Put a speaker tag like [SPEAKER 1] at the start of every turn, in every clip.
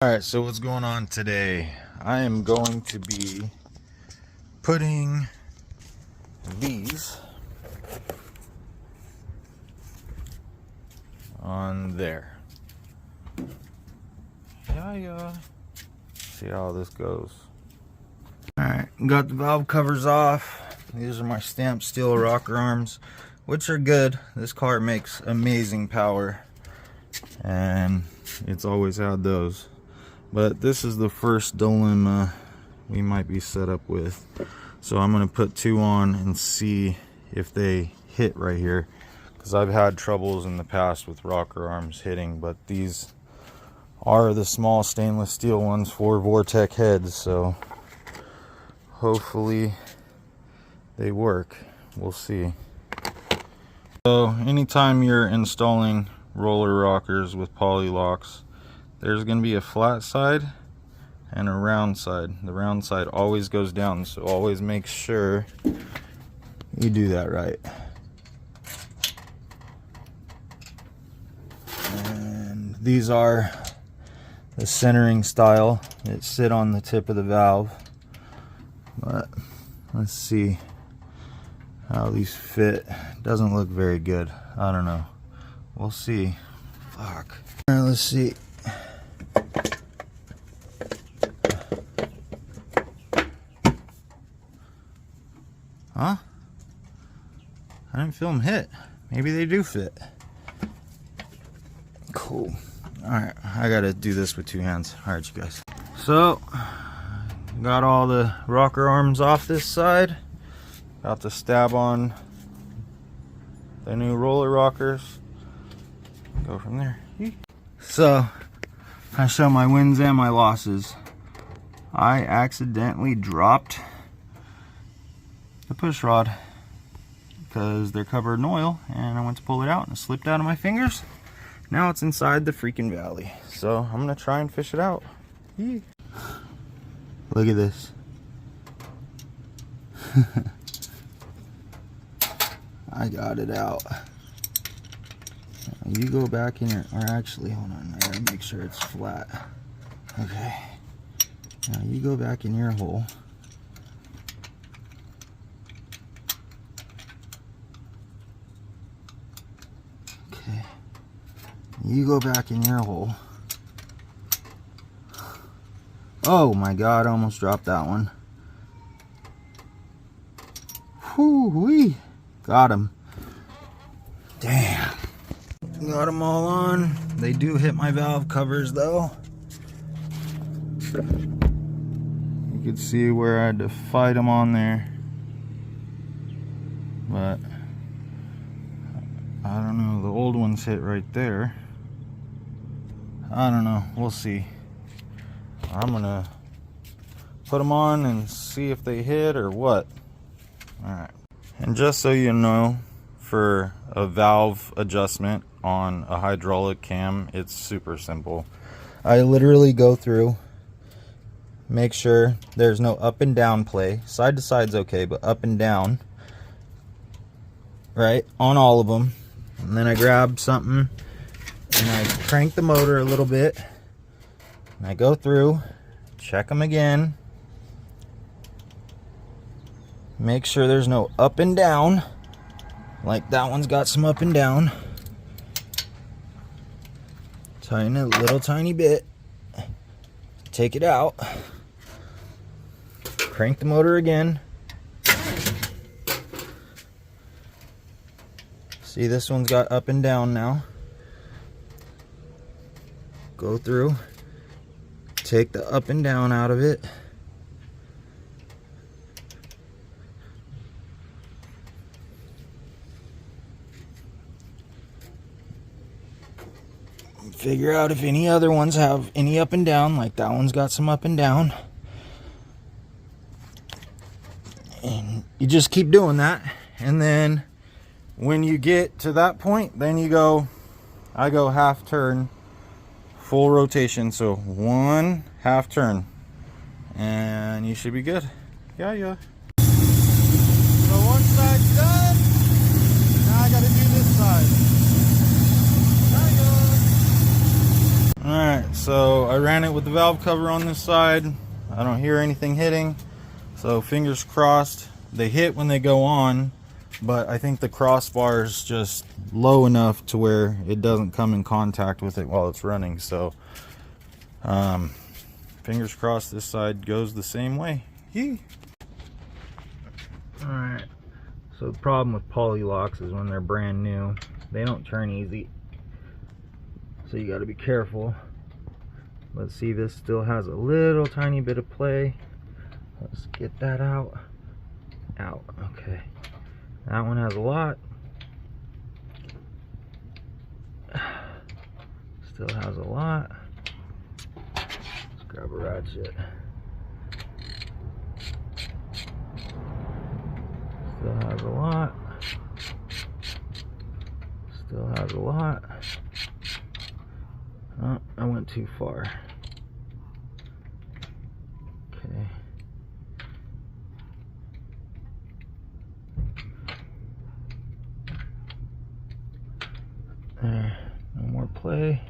[SPEAKER 1] Alright, so what's going on today? I am going to be putting these on there. Yeah. See how this goes. Alright, got the valve covers off. These are my stamped steel rocker arms, which are good. This car makes amazing power, and it's always had those. But this is the first dilemma we might be set up with. So I'm going to put two on and see if they hit right here. Because I've had troubles in the past with rocker arms hitting. But these are the small stainless steel ones for Vortec heads. So hopefully they work. We'll see. So anytime you're installing roller rockers with poly locks, there's going to be a flat side and a round side. The round side always goes down, so always make sure you do that right. And these are the centering style that sit on the tip of the valve. But let's see how these fit. Doesn't look very good. I don't know. We'll see. Fuck. Alright, let's see. Huh? I didn't feel them hit. Maybe they do fit. Cool. Alright, I gotta do this with two hands. Alright, you guys. So, got all the rocker arms off this side. About to stab on the new roller rockers. Go from there. So, I show my wins and my losses. I accidentally dropped the push rod because they're covered in oil, and I went to pull it out and it slipped out of my fingers. Now it's inside the freaking valley, so I'm gonna try and fish it out. Look at this. I got it out. Now you go back in your, or actually hold on, I gotta make sure it's flat. Okay, now you go back in your hole. You go back in your hole. Oh my god, I almost dropped that one. Whoo-wee. Got him. Damn. Got them all on. They do hit my valve covers though. You can see where I had to fight them on there. But I don't know, the old ones hit right there. I don't know, we'll see. I'm gonna put them on and see if they hit or what. Alright, and just so you know, for a valve adjustment on a hydraulic cam, it's super simple. I literally go through, make sure there's no up and down play. Side to side's okay, but up and down, right, on all of them. And then I grab something and I crank the motor a little bit, and I go through, check them again, make sure there's no up and down, like that one's got some up and down. Tighten it a little tiny bit, take it out, crank the motor again. See, this one's got up and down now. Go through, take the up and down out of it. Figure out if any other ones have any up and down, like that one's got some up and down. And you just keep doing that. And then when you get to that point, then you go, I go half turn, full rotation, so 1 half turn, and you should be good. Yeah. So one side's done, now I gotta do this side. Alright, so I ran it with the valve cover on this side. I don't hear anything hitting, so fingers crossed. They hit when they go on, but I think the crossbar is just low enough to where it doesn't come in contact with it while it's running. So fingers crossed this side goes the same way. Alright, so the problem with poly locks is when they're brand new, they don't turn easy. So you got to be careful. Let's see, this still has a little tiny bit of play. Let's get that out. Okay. That one has a lot. Still has a lot. Let's grab a ratchet. Still has a lot. Still has a lot. Oh, I went too far. Okay. There. No more play.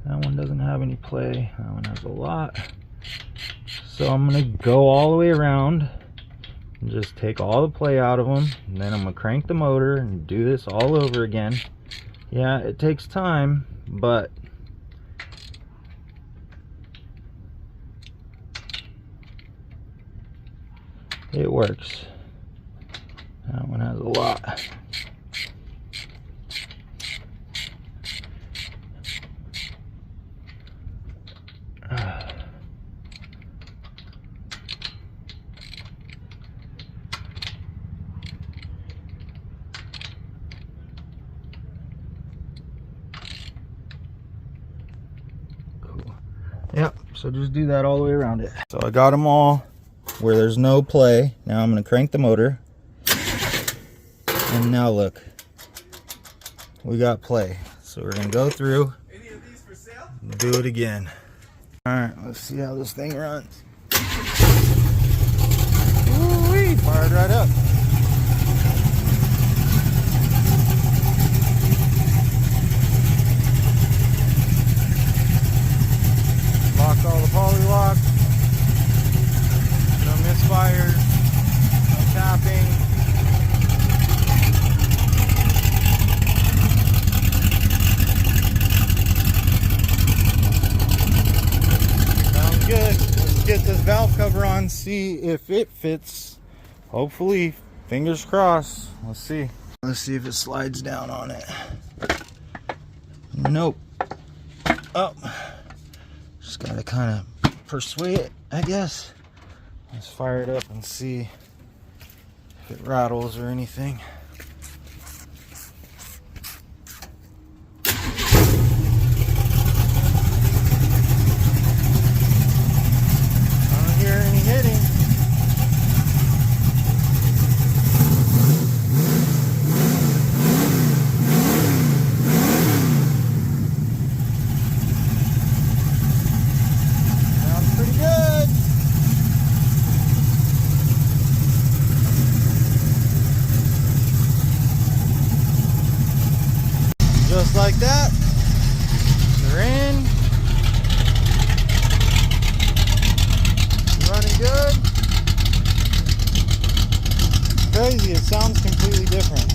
[SPEAKER 1] That one doesn't have any play. That one has a lot. So I'm going to go all the way around and just take all the play out of them. And then I'm going to crank the motor and do this all over again. Yeah, it takes time, but it works. That one has a lot. Cool. Yep, so just do that all the way around it. So I got them all where there's no play. Now I'm going to crank the motor. And now look. We got play. So we're going to go through.
[SPEAKER 2] Any of these for sale?
[SPEAKER 1] Do it again. Alright, let's see how this thing runs. Woo-wee, fired right up. Locked all the poly locks. No misfires, no tapping. Sounds good. Let's get this valve cover on, see if it fits. Hopefully, fingers crossed. Let's see. Let's see if it slides down on it. Nope. Oh. Just gotta kind of persuade it, I guess. Let's fire it up and see if it rattles or anything. I don't hear any hitting. Sounds pretty good. Just like that, they're in, running good. Crazy, it sounds completely different.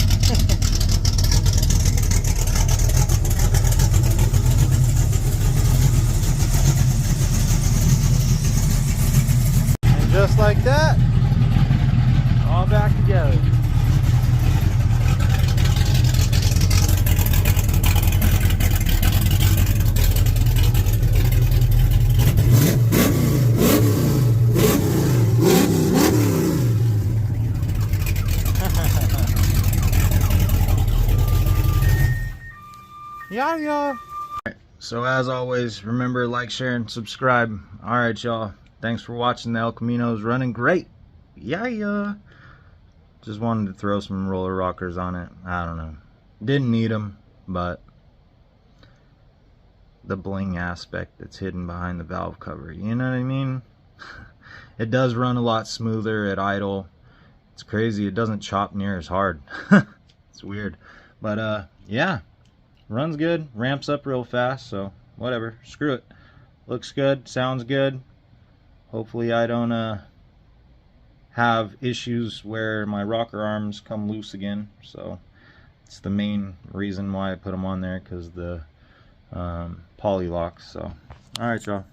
[SPEAKER 1] And just like that, all back together. Yeah. So as always, remember, like, share, and subscribe. Alright, y'all. Thanks for watching. The El Camino's running great. Yeah. Just wanted to throw some roller rockers on it. I don't know. Didn't need them, but the bling aspect that's hidden behind the valve cover. You know what I mean? It does run a lot smoother at idle. It's crazy. It doesn't chop near as hard. It's weird. But yeah. Runs good, ramps up real fast, so whatever, screw it. Looks good, sounds good. Hopefully I don't have issues where my rocker arms come loose again. So it's the main reason why I put them on there, because the poly locks. So alright, y'all.